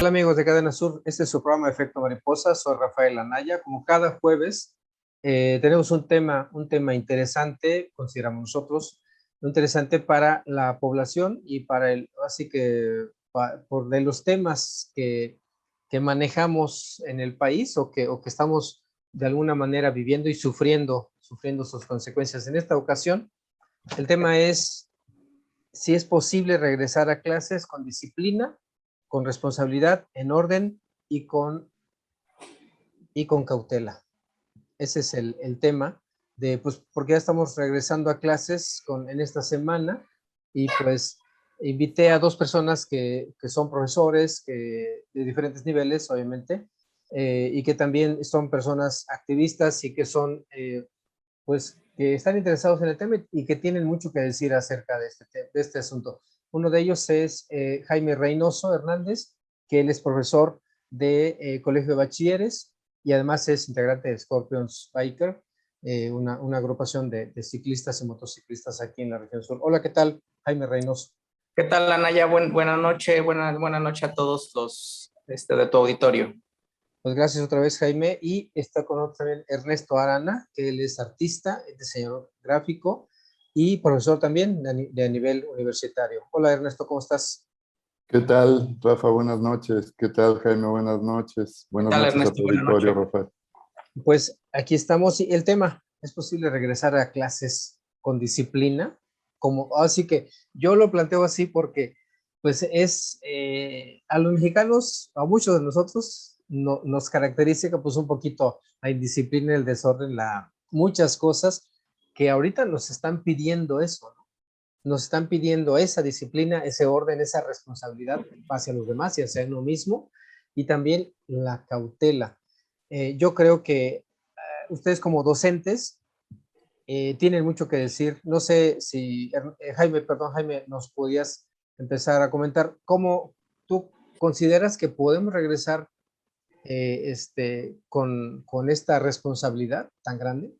Hola amigos de Cadena Sur, este es su programa Efecto Mariposa, soy Rafael Anaya. Como cada jueves tenemos un tema interesante, consideramos nosotros, interesante para la población y para así que por de los temas que manejamos en el país o que estamos de alguna manera viviendo y sufriendo sus consecuencias. En esta ocasión, el tema es si es posible regresar a clases con disciplina, con responsabilidad, en orden y con cautela. Ese es el tema pues, porque ya estamos regresando a clases en esta semana y pues invité a dos personas que son profesores de diferentes niveles, obviamente, y que también son personas activistas y que son pues que están interesados en el tema y que tienen mucho que decir acerca de este asunto. Uno de ellos es Jaime Reynoso Hernández, que él es profesor de Colegio de Bachilleres y además es integrante de Scorpions Biker, una agrupación de ciclistas y motociclistas aquí en la región sur. Hola, ¿qué tal, Jaime Reynoso? ¿Qué tal, Anaya? Buena noche, buena noche a todos los de tu auditorio. Pues gracias otra vez, Jaime. Y está con nosotros también Ernesto Arana, que él es artista, es diseñador gráfico y profesor también de nivel universitario. Hola, Ernesto, ¿cómo estás? ¿Qué tal, Rafa? Buenas noches. ¿Qué tal, Jaime? Buenas noches. Buenas ¿Qué tal, noches a Ernesto? tu Buenas auditorio, noches. Rafa. Pues aquí estamos. Y el tema, ¿es posible regresar a clases con disciplina? Así que yo lo planteo así porque pues a los mexicanos, a muchos de nosotros, nos caracteriza pues un poquito la indisciplina, el desorden, muchas cosas que ahorita nos están pidiendo eso, ¿no? Nos están pidiendo esa disciplina, ese orden, esa responsabilidad hacia los demás y hacia uno mismo, y también la cautela. Yo creo que ustedes como docentes tienen mucho que decir. No sé si, Jaime, nos podías empezar a comentar cómo tú consideras que podemos regresar con esta responsabilidad tan grande.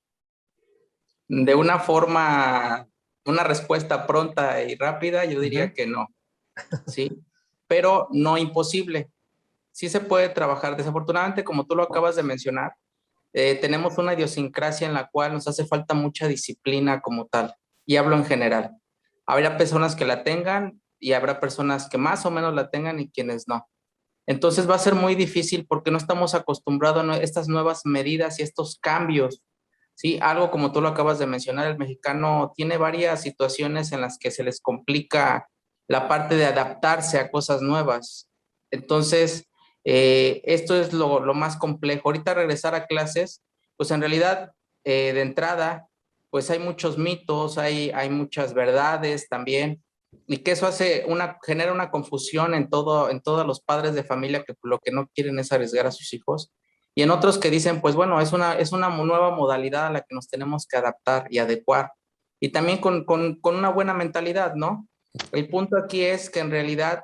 De una forma, una respuesta pronta y rápida, yo diría que no, ¿sí? Pero no imposible. Sí se puede trabajar. Desafortunadamente, como tú lo acabas de mencionar, tenemos una idiosincrasia en la cual nos hace falta mucha disciplina como tal. Y hablo en general. Habrá personas que la tengan y habrá personas que más o menos la tengan y quienes no. Entonces va a ser muy difícil porque no estamos acostumbrados a estas nuevas medidas y estos cambios, ¿sí? Algo como tú lo acabas de mencionar, el mexicano tiene varias situaciones en las que se les complica la parte de adaptarse a cosas nuevas. Entonces, esto es lo más complejo. Ahorita regresar a clases, pues en realidad, de entrada, pues hay muchos mitos, hay muchas verdades también, y que eso genera una confusión en todos los padres de familia que lo que no quieren es arriesgar a sus hijos, y en otros que dicen, pues bueno, es una nueva modalidad a la que nos tenemos que adaptar y adecuar, y también con una buena mentalidad, ¿no? El punto aquí es que en realidad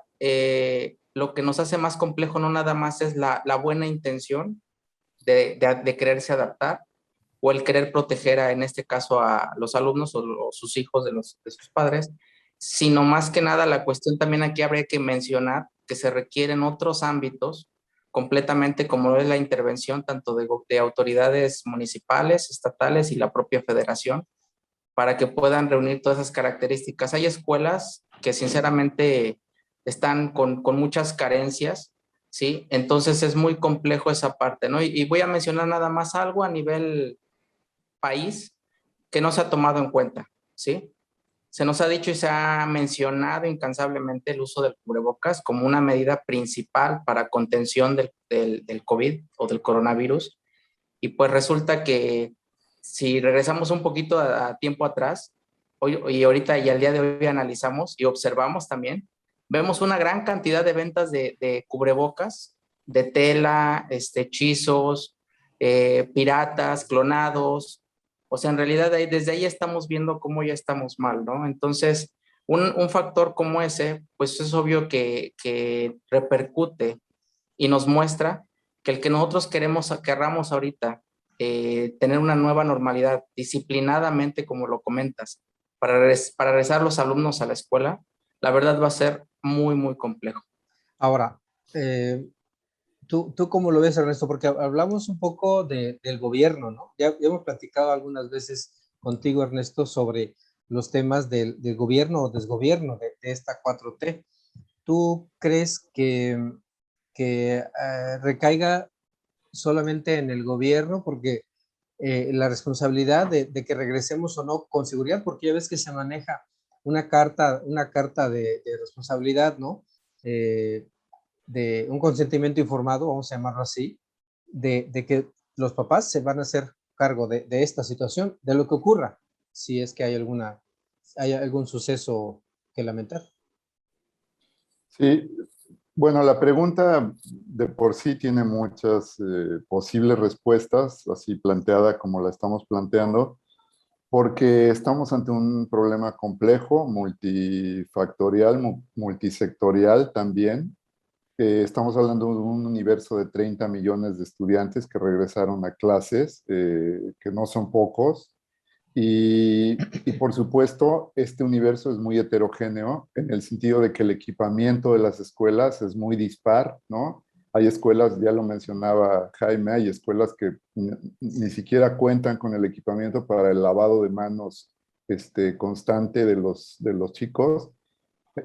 lo que nos hace más complejo no nada más es la buena intención de quererse adaptar, o el querer proteger en este caso a los alumnos o sus hijos de sus padres, sino más que nada la cuestión también aquí habría que mencionar que se requieren otros ámbitos completamente, como es la intervención tanto de autoridades municipales, estatales y la propia federación, para que puedan reunir todas esas características. Hay escuelas que sinceramente están con muchas carencias, ¿sí? Entonces es muy complejo esa parte, ¿no? Y voy a mencionar nada más algo a nivel país que no se ha tomado en cuenta, ¿sí? Se nos ha dicho y se ha mencionado incansablemente el uso del cubrebocas como una medida principal para contención del COVID o del coronavirus. Y pues resulta que si regresamos un poquito a tiempo atrás, hoy, y ahorita y al día de hoy analizamos y observamos también, vemos una gran cantidad de ventas de cubrebocas, de tela, hechizos, piratas, clonados. O sea, en realidad desde ahí estamos viendo cómo ya estamos mal, ¿no? Entonces, un factor como ese, pues es obvio que repercute y nos muestra que el que nosotros querramos ahorita tener una nueva normalidad disciplinadamente, como lo comentas, para regresar los alumnos a la escuela, la verdad va a ser muy, muy complejo. Ahora, Eh, ¿Tú cómo lo ves, Ernesto? Porque hablamos un poco del gobierno, ¿no? Ya hemos platicado algunas veces contigo, Ernesto, sobre los temas del gobierno o desgobierno de esta 4T. ¿Tú crees que recaiga solamente en el gobierno? Porque la responsabilidad de que regresemos o no con seguridad, porque ya ves que se maneja una carta de responsabilidad, ¿no? De un consentimiento informado, vamos a llamarlo así, de que los papás se van a hacer cargo de esta situación, de lo que ocurra, si es que hay algún suceso que lamentar. Sí, bueno, la pregunta de por sí tiene muchas posibles respuestas, así planteada como la estamos planteando, porque estamos ante un problema complejo, multifactorial, multisectorial también. Estamos hablando de un universo de 30 millones de estudiantes que regresaron a clases, que no son pocos. Y por supuesto, este universo es muy heterogéneo en el sentido de que el equipamiento de las escuelas es muy dispar, ¿no? Hay escuelas, ya lo mencionaba Jaime, hay escuelas que ni siquiera cuentan con el equipamiento para el lavado de manos constante de los chicos.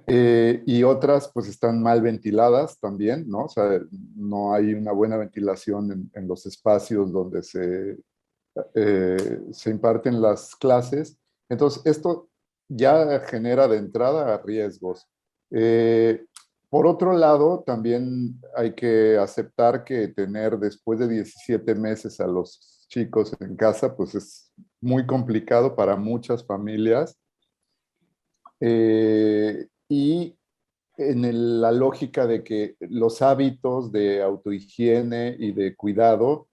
Y otras pues están mal ventiladas también, ¿no? O sea, no hay una buena ventilación en los espacios donde se imparten las clases. Entonces, esto ya genera de entrada riesgos. Eh, por otro lado, también hay que aceptar que tener después de 17 meses a los chicos en casa, pues es muy complicado para muchas familias. Y en la lógica de que los hábitos de autohigiene y de cuidado,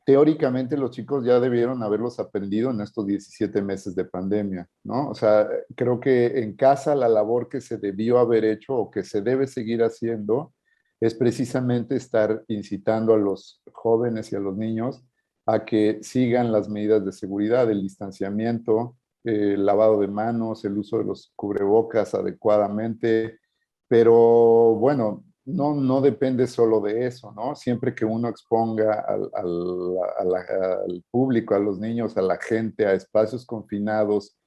teóricamente los chicos ya debieron haberlos aprendido en estos 17 meses de pandemia, ¿no? O sea, creo que en casa la labor que se debió haber hecho o que se debe seguir haciendo es precisamente estar incitando a los jóvenes y a los niños a que sigan las medidas de seguridad, el distanciamiento, el lavado de manos, el uso de los cubrebocas adecuadamente, pero bueno, no depende solo de eso, ¿no? Siempre que uno exponga al público, a los niños, a la gente, a espacios confinados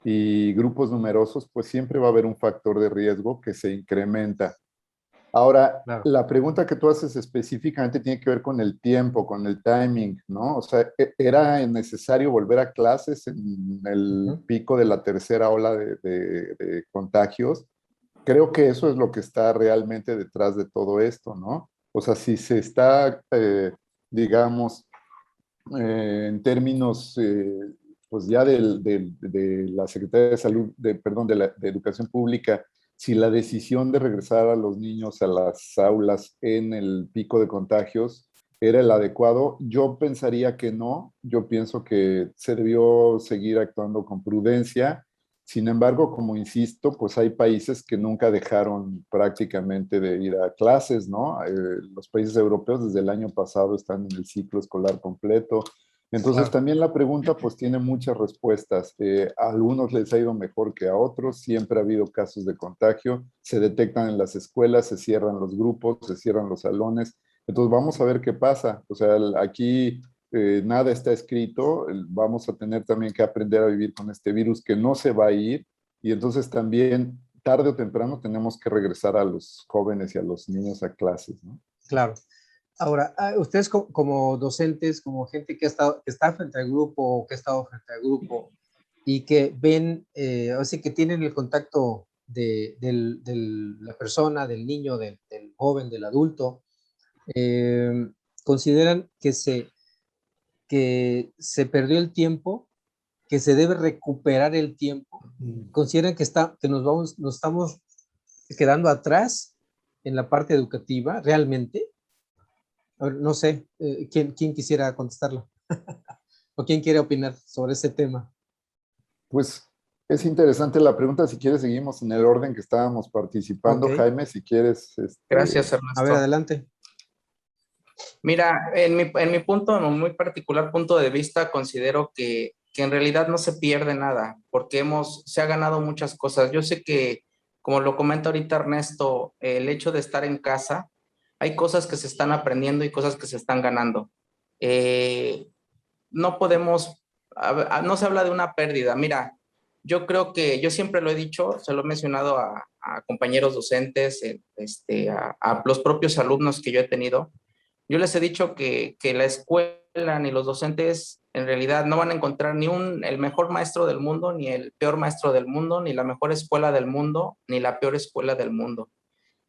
y grupos numerosos, pues siempre va a haber un factor de riesgo que se incrementa. Ahora, Claro. la pregunta que tú haces específicamente tiene que ver con el tiempo, con el timing, ¿no? O sea, ¿era necesario volver a clases en el pico de la tercera ola de contagios? Creo que eso es lo que está realmente detrás de todo esto, ¿no? O sea, si se está, digamos, en términos, pues ya de la Secretaría de Salud, perdón, de Educación Pública, si la decisión de regresar a los niños a las aulas en el pico de contagios era el adecuado, yo pensaría que no, yo pienso que se debió seguir actuando con prudencia. Sin embargo, como insisto, pues hay países que nunca dejaron prácticamente de ir a clases, ¿no? Los países europeos desde el año pasado están en el ciclo escolar completo. Entonces, Claro. también la pregunta pues tiene muchas respuestas. A algunos les ha ido mejor que a otros, siempre ha habido casos de contagio, se detectan en las escuelas, se cierran los grupos, se cierran los salones. Entonces, vamos a ver qué pasa. O sea, aquí nada está escrito, vamos a tener también que aprender a vivir con este virus que no se va a ir y entonces también tarde o temprano tenemos que regresar a los jóvenes y a los niños a clases, ¿no? Claro. Ahora, ustedes como docentes, como gente que está frente al grupo o que ha estado frente al grupo y que ven, o sea, que tienen el contacto de la persona, del niño, del joven, del adulto, eh, consideran que se perdió el tiempo, que se debe recuperar el tiempo, consideran que nos estamos quedando atrás en la parte educativa, realmente. A ver, no sé, ¿quién quisiera contestarlo? ¿O quién quiere opinar sobre ese tema? Pues es interesante la pregunta. Si quieres, seguimos en el orden que estábamos Ok, participando. Jaime, si quieres. Gracias, a ver, Ernesto. adelante. Mira, en mi punto, en un muy particular punto de vista, considero que en realidad no se pierde nada, porque se ha ganado muchas cosas. Yo sé que, como lo comenta ahorita Ernesto, el hecho de estar en casa Hay cosas que se están aprendiendo y cosas que se están ganando. No podemos, no se habla de una pérdida. Mira, yo creo que, yo siempre lo he dicho, se lo he mencionado a compañeros docentes, a los propios alumnos que yo he tenido. Yo les he dicho que la escuela ni los docentes en realidad no van a encontrar ni el mejor maestro del mundo, ni el peor maestro del mundo, ni la mejor escuela del mundo, ni la peor escuela del mundo,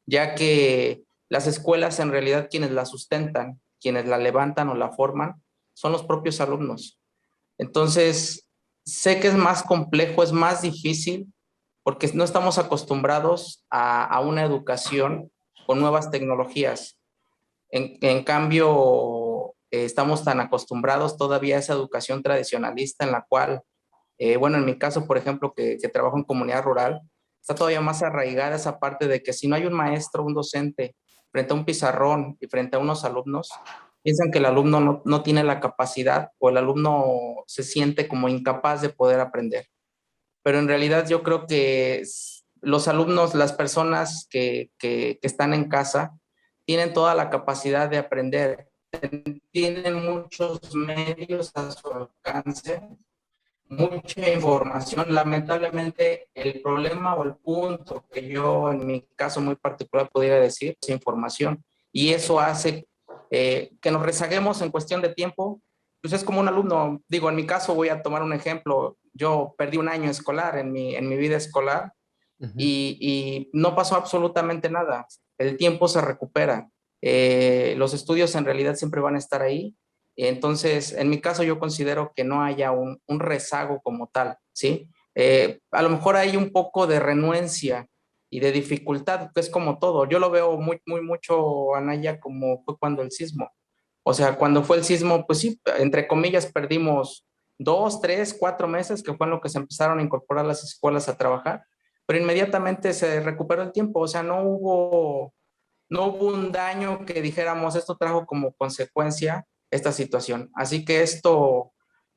ya que las escuelas en realidad quienes la sustentan, quienes la levantan o la forman, son los propios alumnos. Entonces, sé que es más complejo, es más difícil, porque no estamos acostumbrados a una educación con nuevas tecnologías. En cambio, estamos tan acostumbrados todavía a esa educación tradicionalista en la cual, bueno, en mi caso, por ejemplo, que trabajo en comunidad rural, está todavía más arraigada esa parte de que si no hay un maestro, un docente, frente a un pizarrón y frente a unos alumnos, piensan que el alumno no tiene la capacidad o el alumno se siente como incapaz de poder aprender. Pero en realidad yo creo que los alumnos, las personas que están en casa, tienen toda la capacidad de aprender, tienen muchos medios a su alcance, mucha información. Lamentablemente, el problema o el punto que yo en mi caso muy particular podría decir es información. Y eso hace que nos rezaguemos en cuestión de tiempo. Pues es como un alumno, digo, en mi caso voy a tomar un ejemplo. Yo perdí un año escolar en mi vida escolar y no pasó absolutamente nada. El tiempo se recupera. Los estudios en realidad siempre van a estar ahí. Entonces, en mi caso yo considero que no haya un rezago como tal, ¿sí? A lo mejor hay un poco de renuencia y de dificultad, que es como todo. Yo lo veo mucho, Anaya, como fue cuando el sismo. O sea, cuando fue el sismo, pues sí, entre comillas, perdimos 2, 3, 4 meses, que fue en lo que se empezaron a incorporar las escuelas a trabajar, pero inmediatamente se recuperó el tiempo. O sea, no hubo un daño que dijéramos esto trajo como consecuencia esta situación. Así que esto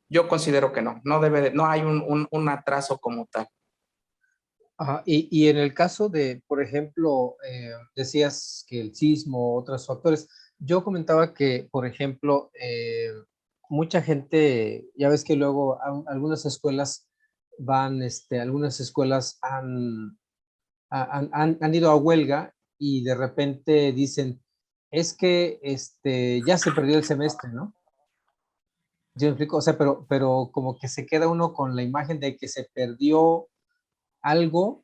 yo considero que no hay un atraso como tal. Ajá, y en el caso de, por ejemplo, decías que el sismo, otros factores, yo comentaba que, por ejemplo, mucha gente, ya ves que luego algunas escuelas algunas escuelas han ido a huelga y de repente dicen, es que ya se perdió el semestre, ¿no? Yo me explico, o sea, pero como que se queda uno con la imagen de que se perdió algo,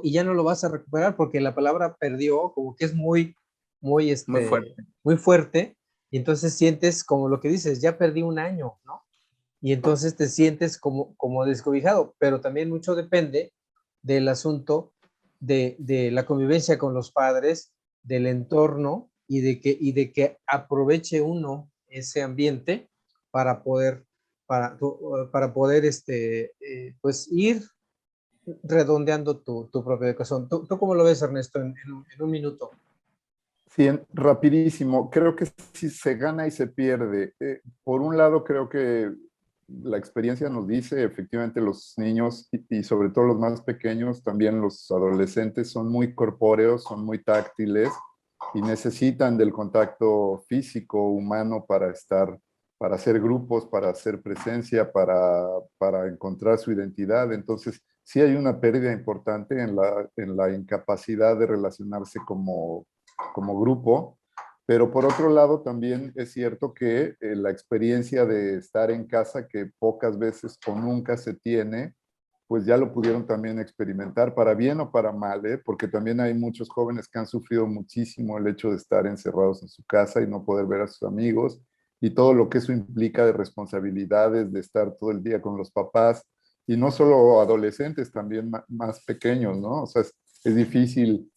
y ya no lo vas a recuperar porque la palabra perdió como que es muy, Muy fuerte. muy fuerte, y entonces sientes como lo que dices, ya perdí un año, ¿no? Y entonces te sientes como descobijado, pero también mucho depende del asunto de la convivencia con los padres, del entorno y de que aproveche uno ese ambiente para poder, para poder pues ir redondeando tu propia educación. ¿Tú cómo lo ves, Ernesto, en un minuto? Sí, rapidísimo. Creo que sí se gana y se pierde. Por un lado, creo que la experiencia nos dice, efectivamente, los niños y sobre todo los más pequeños, también los adolescentes, son muy corpóreos, son muy táctiles y necesitan del contacto físico, humano para estar, para hacer grupos, para hacer presencia, para encontrar su identidad. Entonces, sí hay una pérdida importante en la incapacidad de relacionarse como grupo, pero por otro lado también es cierto que la experiencia de estar en casa, que pocas veces o nunca se tiene, pues ya lo pudieron también experimentar, para bien o para mal, ¿eh? Porque también hay muchos jóvenes que han sufrido muchísimo el hecho de estar encerrados en su casa y no poder ver a sus amigos, y todo lo que eso implica de responsabilidades, de estar todo el día con los papás, y no solo adolescentes, también más pequeños, ¿no? O sea, es difícil,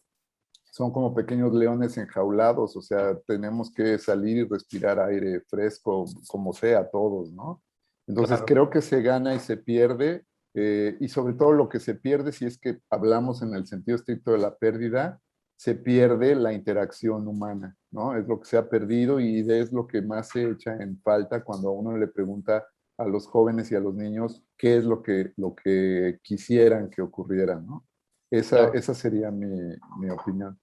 son como pequeños leones enjaulados, o sea, tenemos que salir y respirar aire fresco, como sea, todos, ¿no? Entonces Claro. creo que se gana y se pierde, y sobre todo lo que se pierde, si es que hablamos en el sentido estricto de la pérdida, se pierde la interacción humana, ¿no? Es lo que se ha perdido y es lo que más se echa en falta cuando a uno le pregunta a los jóvenes y a los niños qué es lo que quisieran que ocurriera, ¿no? Esa Claro. sería mi opinión.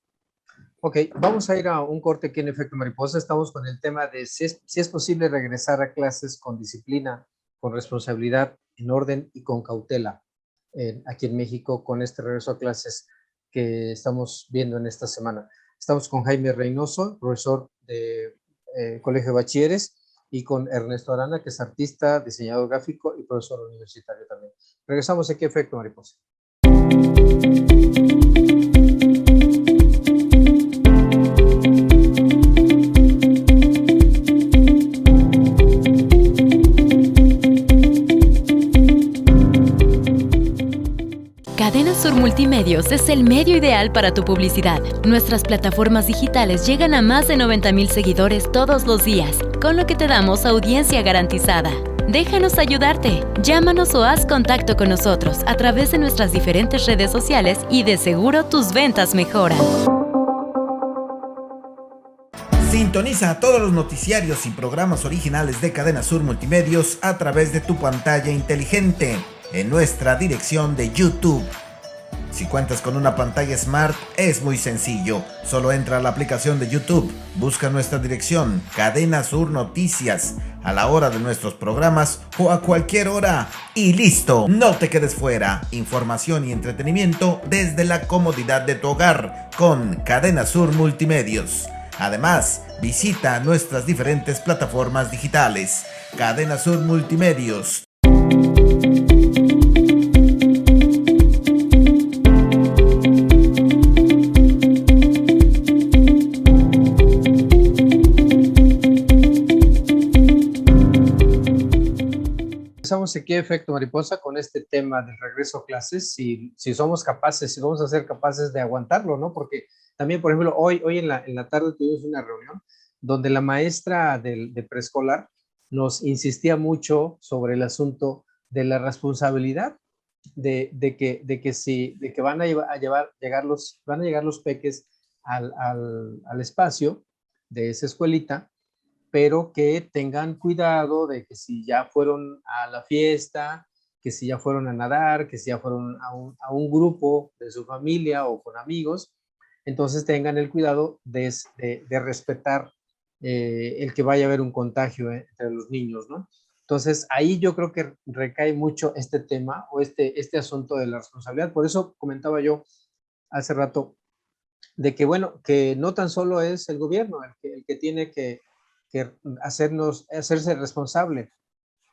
Ok, vamos a ir a un corte aquí en Efecto Mariposa. Estamos con el tema de si es posible regresar a clases con disciplina, con responsabilidad, en orden y con cautela aquí en México con este regreso a clases que estamos viendo en esta semana. Estamos con Jaime Reynoso, profesor de Colegio de Bachilleres, y con Ernesto Arana, que es artista, diseñador gráfico y profesor universitario también. Regresamos aquí a Efecto Mariposa. Cadena Sur Multimedios es el medio ideal para tu publicidad. Nuestras plataformas digitales llegan a más de 90,000 seguidores todos los días, con lo que te damos audiencia garantizada. Déjanos ayudarte. Llámanos o haz contacto con nosotros a través de nuestras diferentes redes sociales y de seguro tus ventas mejoran. Sintoniza todos los noticiarios y programas originales de Cadena Sur Multimedios a través de tu pantalla inteligente en nuestra dirección de YouTube. Si cuentas con una pantalla Smart, es muy sencillo. Solo entra a la aplicación de YouTube, busca nuestra dirección, Cadena Sur Noticias, a la hora de nuestros programas o a cualquier hora. Y listo, no te quedes fuera. Información y entretenimiento desde la comodidad de tu hogar con Cadena Sur Multimedios. Además, visita nuestras diferentes plataformas digitales. Cadena Sur Multimedios. Empezamos aquí Efecto Mariposa con este tema del regreso a clases, si somos capaces, si vamos a ser capaces de aguantarlo, ¿no? Porque también, por ejemplo, hoy en la tarde tuvimos una reunión donde la maestra de preescolar nos insistía mucho sobre el asunto de la responsabilidad de que van a llegar los peques al espacio de esa escuelita, pero que tengan cuidado de que si ya fueron a la fiesta, que si ya fueron a nadar, que si ya fueron a un grupo de su familia o con amigos, entonces tengan el cuidado de respetar el que vaya a haber un contagio entre los niños, ¿no? Entonces, ahí yo creo que recae mucho este tema o este asunto de la responsabilidad. Por eso comentaba yo hace rato de que, bueno, que no tan solo es el gobierno el que tiene que hacerse responsable,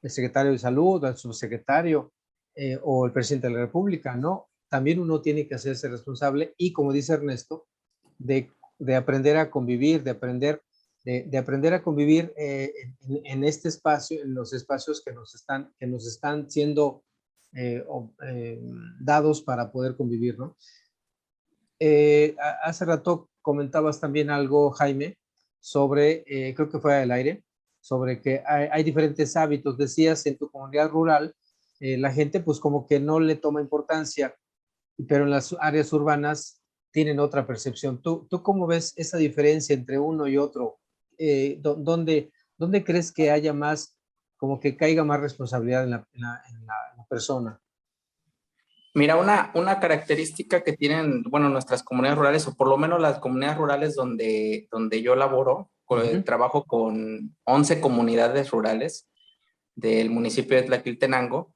el secretario de salud, el subsecretario o el presidente de la República, ¿no? También uno tiene que hacerse responsable y, como dice Ernesto, de aprender a convivir, de aprender a convivir en este espacio, en los espacios que nos están siendo dados para poder convivir, ¿no? Hace rato comentabas también algo, Jaime, sobre, creo que fue al aire, sobre que hay diferentes hábitos. Decías, en tu comunidad rural, la gente pues como que no le toma importancia, pero en las áreas urbanas tienen otra percepción. ¿Tú cómo ves esa diferencia entre uno y otro? ¿Dónde crees que haya más, como que caiga más responsabilidad en la persona? Mira, una característica que tienen, bueno, nuestras comunidades rurales, o por lo menos las comunidades rurales donde yo laboro, trabajo con 11 comunidades rurales del municipio de Tlaquiltenango,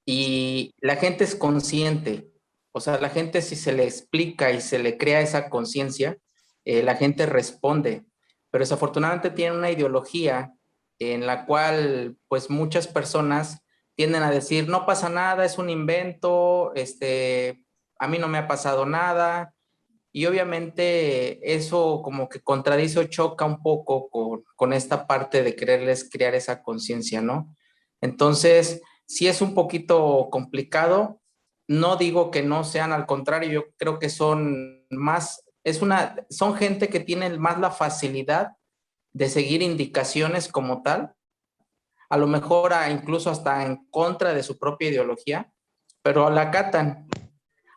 y la gente es consciente. O sea, la gente, si se le explica y se le crea esa conciencia, la gente responde. Pero desafortunadamente tienen una ideología en la cual, pues, muchas personas tienden a decir, no pasa nada, es un invento, a mí no me ha pasado nada. Y obviamente eso como que contradice o choca un poco con esta parte de quererles crear esa conciencia, ¿no? Entonces, sí es un poquito complicado. No digo que no sean, al contrario, yo creo que son más, son gente que tiene más la facilidad de seguir indicaciones como tal, a lo mejor incluso hasta en contra de su propia ideología, pero la acatan.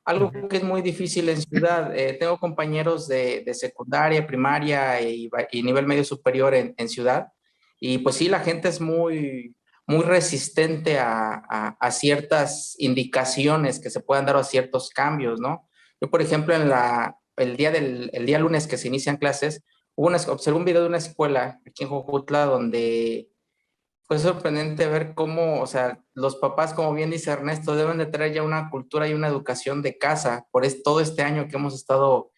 Algo que es muy difícil en ciudad. Tengo compañeros de secundaria, primaria y nivel medio superior en ciudad, y pues sí, la gente es muy, muy resistente a ciertas indicaciones que se puedan dar, a ciertos cambios, ¿no? Yo, por ejemplo, en el día lunes que se inician clases, observé un video de una escuela aquí en Jojutla donde fue sorprendente ver cómo, o sea, los papás, como bien dice Ernesto, deben de traer ya una cultura y una educación de casa por todo este año que hemos estado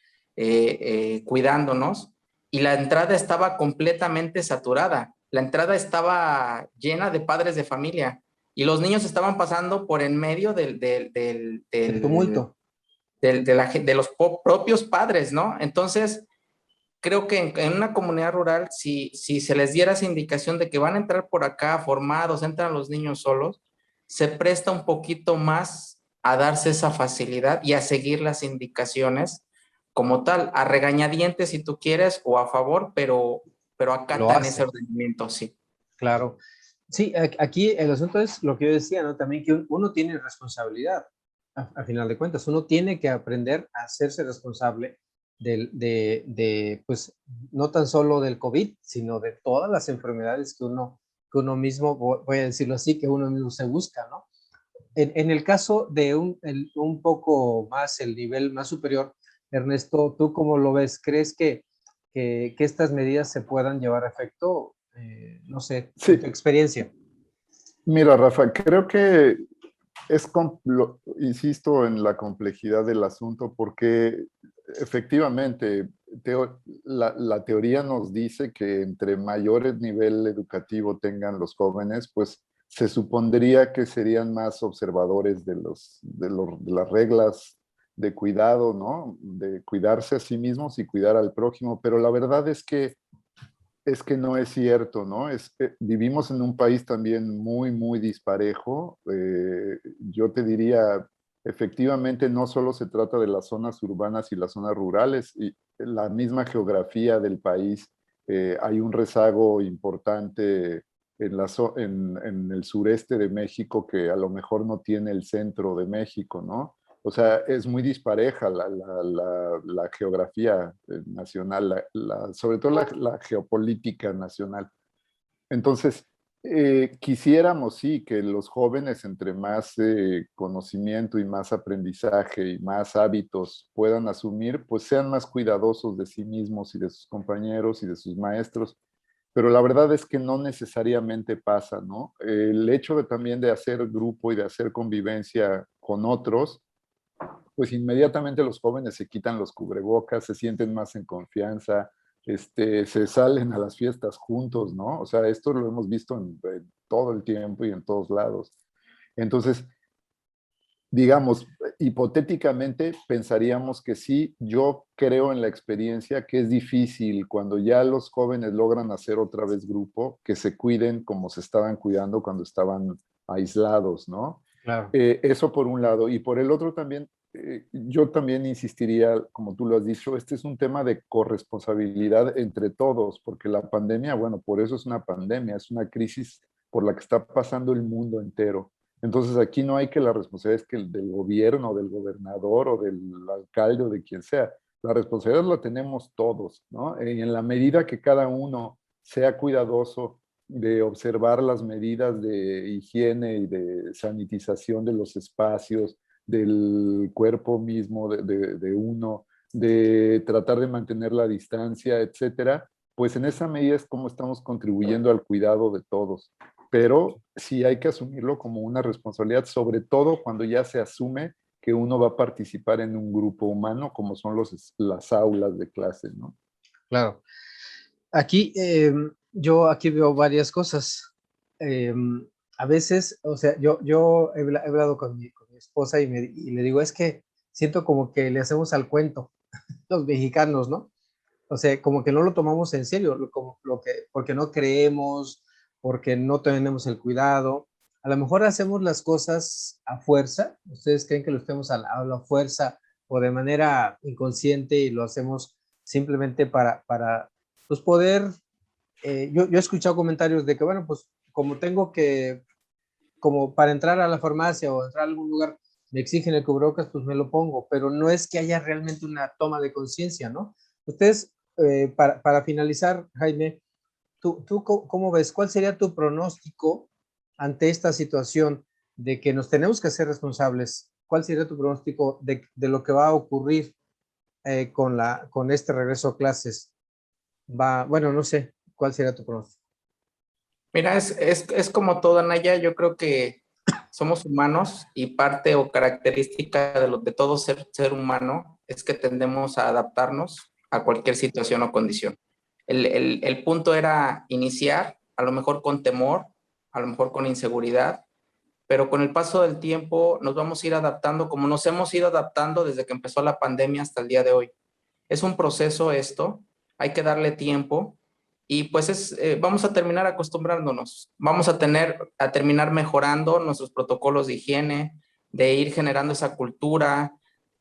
cuidándonos, y la entrada estaba completamente saturada. La entrada estaba llena de padres de familia y los niños estaban pasando por en medio El tumulto. de los propios padres, ¿no? Entonces, creo que en una comunidad rural, si se les diera esa indicación de que van a entrar por acá formados, entran los niños solos, se presta un poquito más a darse esa facilidad y a seguir las indicaciones como tal, a regañadientes si tú quieres o a favor, pero Lo acatan ese hace, ordenamiento, sí. claro. Sí, aquí el asunto es lo que yo decía, ¿no? También que uno tiene responsabilidad, a final de cuentas. Uno tiene que aprender a hacerse responsable pues, no tan solo del COVID, sino de todas las enfermedades que uno mismo, voy a decirlo así, que uno mismo se busca, ¿no? En el caso de un poco más, el nivel más superior, Ernesto, ¿tú cómo lo ves? ¿Crees que estas medidas se puedan llevar a efecto? No sé, en tu Sí, experiencia. mira, Rafa, creo que insisto en la complejidad del asunto porque efectivamente la teoría nos dice que entre mayor nivel educativo tengan los jóvenes, pues se supondría que serían más observadores de las reglas de cuidado, ¿no? De cuidarse a sí mismos y cuidar al prójimo, pero la verdad es que no es cierto, ¿no? Vivimos en un país también muy, muy disparejo. Yo te diría, efectivamente, no solo se trata de las zonas urbanas y las zonas rurales, y la misma geografía del país, hay un rezago importante en el sureste de México que a lo mejor no tiene el centro de México, ¿no? O sea, es muy dispareja la geografía nacional, sobre todo la geopolítica nacional. Entonces, quisiéramos, sí, que los jóvenes, entre más conocimiento y más aprendizaje y más hábitos puedan asumir, pues sean más cuidadosos de sí mismos y de sus compañeros y de sus maestros. Pero la verdad es que no necesariamente pasa, ¿no? El hecho también de hacer grupo y de hacer convivencia con otros, pues inmediatamente los jóvenes se quitan los cubrebocas, se sienten más en confianza, se salen a las fiestas juntos, ¿no? O sea, esto lo hemos visto en todo el tiempo y en todos lados. Entonces, digamos, hipotéticamente pensaríamos que sí. Yo creo en la experiencia que es difícil cuando ya los jóvenes logran hacer otra vez grupo, que se cuiden como se estaban cuidando cuando estaban aislados, ¿no? Claro. Eso por un lado. Y por el otro también, yo también insistiría, como tú lo has dicho, este es un tema de corresponsabilidad entre todos, porque la pandemia, bueno, por eso es una pandemia, es una crisis por la que está pasando el mundo entero. Entonces aquí no hay que la responsabilidad es que del gobierno, del gobernador o del alcalde o de quien sea. La responsabilidad la tenemos todos, ¿no? Y en la medida que cada uno sea cuidadoso de observar las medidas de higiene y de sanitización de los espacios, del cuerpo mismo de uno, de tratar de mantener la distancia, etcétera, pues en esa medida es como estamos contribuyendo al cuidado de todos. Pero sí hay que asumirlo como una responsabilidad, sobre todo cuando ya se asume que uno va a participar en un grupo humano, como son las aulas de clase, ¿no? Claro. Aquí, yo aquí veo varias cosas. A veces, o sea, yo he hablado con mi esposa y le digo, es que siento como que le hacemos al cuento, los mexicanos, ¿no? O sea, como que no lo tomamos en serio, porque no creemos, porque no tenemos el cuidado. A lo mejor hacemos las cosas a fuerza. ¿Ustedes creen que lo estemos a la fuerza o de manera inconsciente y lo hacemos simplemente para pues poder? Yo he escuchado comentarios de que, bueno, pues como para entrar a la farmacia o entrar a algún lugar, me exigen el cubrebocas, pues me lo pongo, pero no es que haya realmente una toma de conciencia, ¿no? Ustedes, para finalizar, Jaime, ¿tú cómo ves? ¿Cuál sería tu pronóstico ante esta situación de que nos tenemos que hacer responsables? ¿Cuál sería tu pronóstico de lo que va a ocurrir con este regreso a clases? Bueno, no sé, ¿cuál será tu pronóstico? Mira, es como todo, Naya. Yo creo que somos humanos y parte o característica de todo ser humano es que tendemos a adaptarnos a cualquier situación o condición. El punto era iniciar, a lo mejor con temor, a lo mejor con inseguridad, pero con el paso del tiempo nos vamos a ir adaptando como nos hemos ido adaptando desde que empezó la pandemia hasta el día de hoy. Es un proceso esto, hay que darle tiempo y pues vamos a terminar acostumbrándonos, vamos a terminar mejorando nuestros protocolos de higiene, de ir generando esa cultura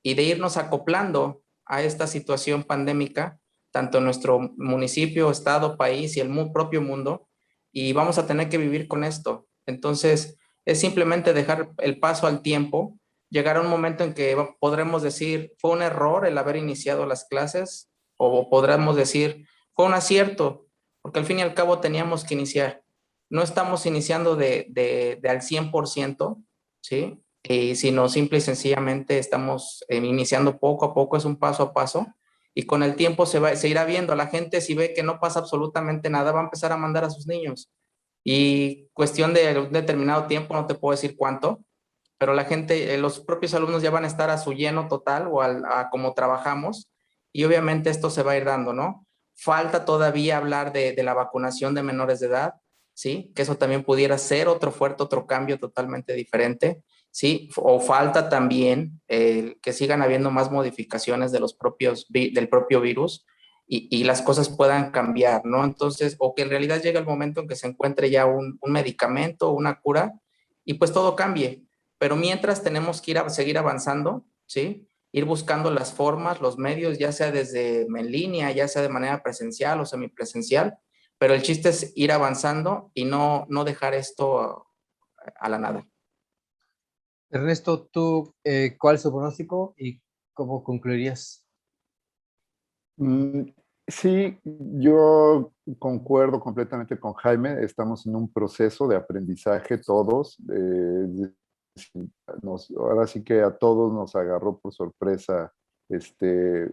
y de irnos acoplando a esta situación pandémica, tanto en nuestro municipio, estado, país y el propio mundo, y vamos a tener que vivir con esto. Entonces, es simplemente dejar el paso al tiempo, llegar a un momento en que podremos decir, fue un error el haber iniciado las clases, o podremos decir, fue un acierto, porque al fin y al cabo teníamos que iniciar. No estamos iniciando de al 100%, ¿sí? Sino simple y sencillamente estamos iniciando poco a poco, es un paso a paso, y con el tiempo se irá viendo. La gente, si ve que no pasa absolutamente nada, va a empezar a mandar a sus niños. Y cuestión de un determinado tiempo, no te puedo decir cuánto, pero la gente, los propios alumnos ya van a estar a su lleno total o a como trabajamos, y obviamente esto se va a ir dando, ¿no? Falta todavía hablar de la vacunación de menores de edad, ¿sí? Que eso también pudiera ser otro cambio totalmente diferente, ¿sí? O falta también que sigan habiendo más modificaciones del propio virus y las cosas puedan cambiar, ¿no? Entonces, o que en realidad llegue el momento en que se encuentre ya un medicamento, una cura, y pues todo cambie. Pero mientras tenemos que seguir avanzando, ¿sí? Ir buscando las formas, los medios, ya sea desde en línea, ya sea de manera presencial o semipresencial, pero el chiste es ir avanzando y no dejar esto a la nada. Ernesto, ¿tú cuál es tu pronóstico y cómo concluirías? Mm, Sí, yo concuerdo completamente con Jaime. Estamos en un proceso de aprendizaje todos. Ahora sí que a todos nos agarró por sorpresa,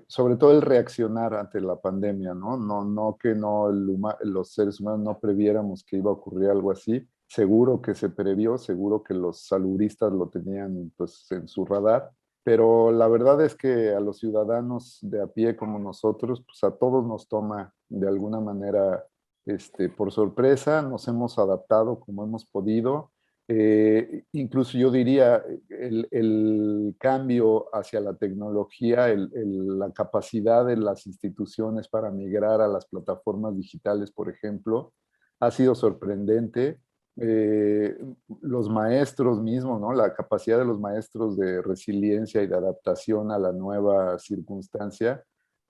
sobre todo el reaccionar ante la pandemia, ¿no? No que los seres humanos no previéramos que iba a ocurrir algo así. Seguro que se previó, seguro que los salubristas lo tenían pues en su radar, pero la verdad es que a los ciudadanos de a pie como nosotros, pues a todos nos toma de alguna manera por sorpresa, nos hemos adaptado como hemos podido. Incluso yo diría el cambio hacia la tecnología, la capacidad de las instituciones para migrar a las plataformas digitales, por ejemplo, ha sido sorprendente. Eh, los maestros mismos, ¿no? La capacidad de los maestros de resiliencia y de adaptación a la nueva circunstancia.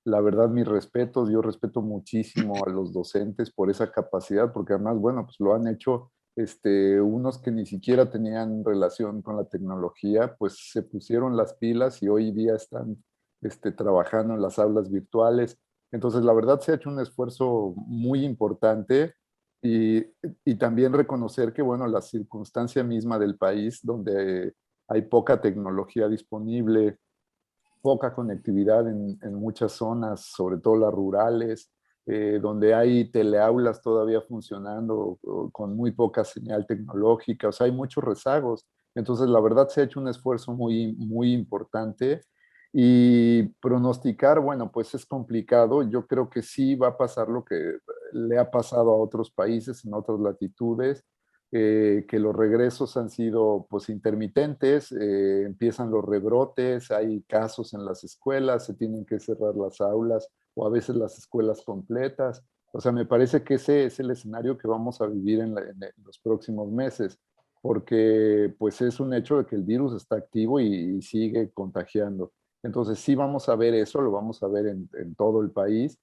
La verdad, mis respetos, yo respeto muchísimo a los docentes por esa capacidad, porque además, bueno, pues lo han hecho unos que ni siquiera tenían relación con la tecnología, pues se pusieron las pilas y hoy día están trabajando en las aulas virtuales. Entonces, la verdad se ha hecho un esfuerzo muy importante y, y también reconocer que, bueno, la circunstancia misma del país, donde hay poca tecnología disponible, poca conectividad en muchas zonas, sobre todo las rurales, donde hay teleaulas todavía funcionando con muy poca señal tecnológica, o sea, hay muchos rezagos. Entonces, la verdad se ha hecho un esfuerzo muy, muy importante y pronosticar, bueno, pues es complicado. Yo creo que sí va a pasar lo que le ha pasado a otros países en otras latitudes, que los regresos han sido pues intermitentes, empiezan los rebrotes, hay casos en las escuelas, se tienen que cerrar las aulas o a veces las escuelas completas. O sea, me parece que ese es el escenario que vamos a vivir en los próximos meses, porque pues es un hecho de que el virus está activo y sigue contagiando. Entonces sí vamos a ver eso, lo vamos a ver en todo el país,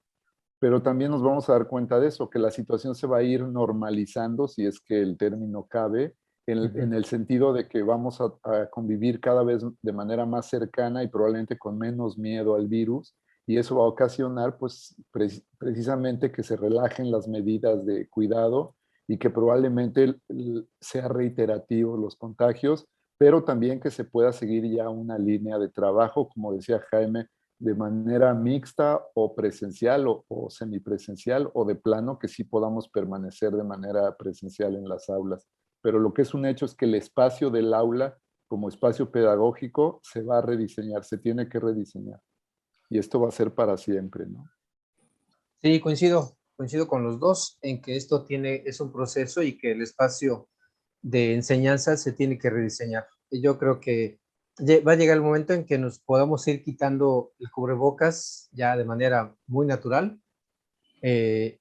pero también nos vamos a dar cuenta de eso, que la situación se va a ir normalizando, si es que el término cabe, en el sentido de que vamos a convivir cada vez de manera más cercana y probablemente con menos miedo al virus, y eso va a ocasionar pues precisamente que se relajen las medidas de cuidado y que probablemente sea reiterativo los contagios, pero también que se pueda seguir ya una línea de trabajo, como decía Jaime, de manera mixta o presencial o semipresencial, o de plano que sí podamos permanecer de manera presencial en las aulas. Pero lo que es un hecho es que el espacio del aula como espacio pedagógico se va a rediseñar, se tiene que rediseñar. Y esto va a ser para siempre, ¿no? Sí, coincido con los dos en que esto es un proceso y que el espacio de enseñanza se tiene que rediseñar. Y yo creo que va a llegar el momento en que nos podamos ir quitando el cubrebocas ya de manera muy natural, pero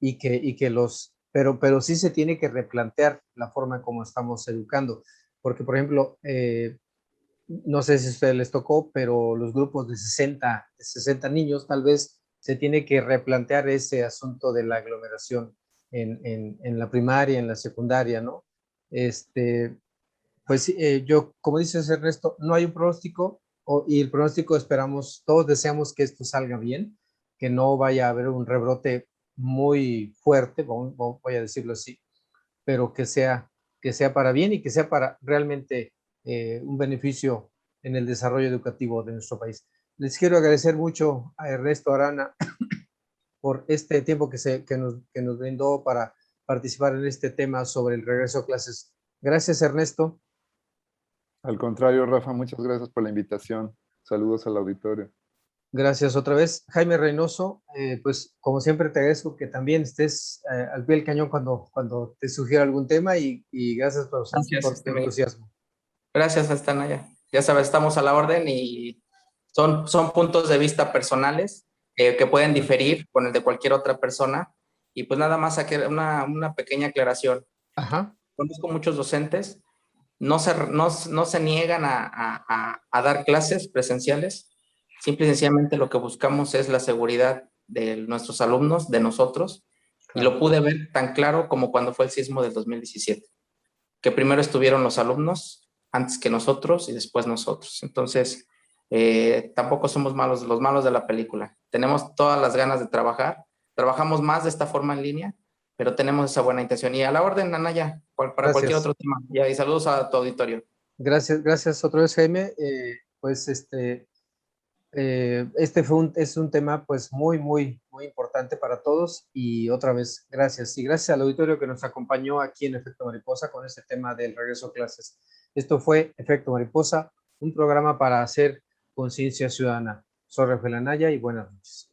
sí se tiene que replantear la forma en cómo estamos educando. Porque, por ejemplo, no sé si a ustedes les tocó, pero los grupos de 60 niños tal vez se tiene que replantear ese asunto de la aglomeración en la primaria, en la secundaria, ¿no? Pues yo, como dices Ernesto, no hay un pronóstico y el pronóstico esperamos, todos deseamos que esto salga bien, que no vaya a haber un rebrote muy fuerte, voy a decirlo así, pero que sea para bien y que sea para realmente un beneficio en el desarrollo educativo de nuestro país. Les quiero agradecer mucho a Ernesto Arana por este tiempo que nos brindó para participar en este tema sobre el regreso a clases. Gracias, Ernesto. Al contrario, Rafa, muchas gracias por la invitación. Saludos al auditorio. Gracias otra vez. Jaime Reynoso, pues como siempre te agradezco que también estés al pie del cañón cuando te sugiera algún tema y gracias por Gracias, tu entusiasmo. Gracias, Astanaya. Ya sabes, estamos a la orden y son puntos de vista personales que pueden diferir con el de cualquier otra persona. Y pues nada más aquí una pequeña aclaración. Ajá. Conozco muchos docentes, no se niegan a dar clases presenciales. Simple y sencillamente lo que buscamos es la seguridad de nuestros alumnos, de nosotros. Y Claro. lo pude ver tan claro como cuando fue el sismo del 2017, que primero estuvieron los alumnos antes que nosotros y después nosotros. Entonces, tampoco somos los malos de la película. Tenemos todas las ganas de trabajar. Trabajamos más de esta forma en línea, pero tenemos esa buena intención. Y a la orden, Anaya, para cualquier Gracias. otro tema. Y saludos a tu auditorio. Gracias otra vez, Jaime. Pues es un tema pues muy importante para todos y otra vez gracias. Y gracias al auditorio que nos acompañó aquí en Efecto Mariposa con este tema del regreso a clases. Esto fue Efecto Mariposa, un programa para hacer conciencia ciudadana. Soy Rafael Anaya y buenas noches.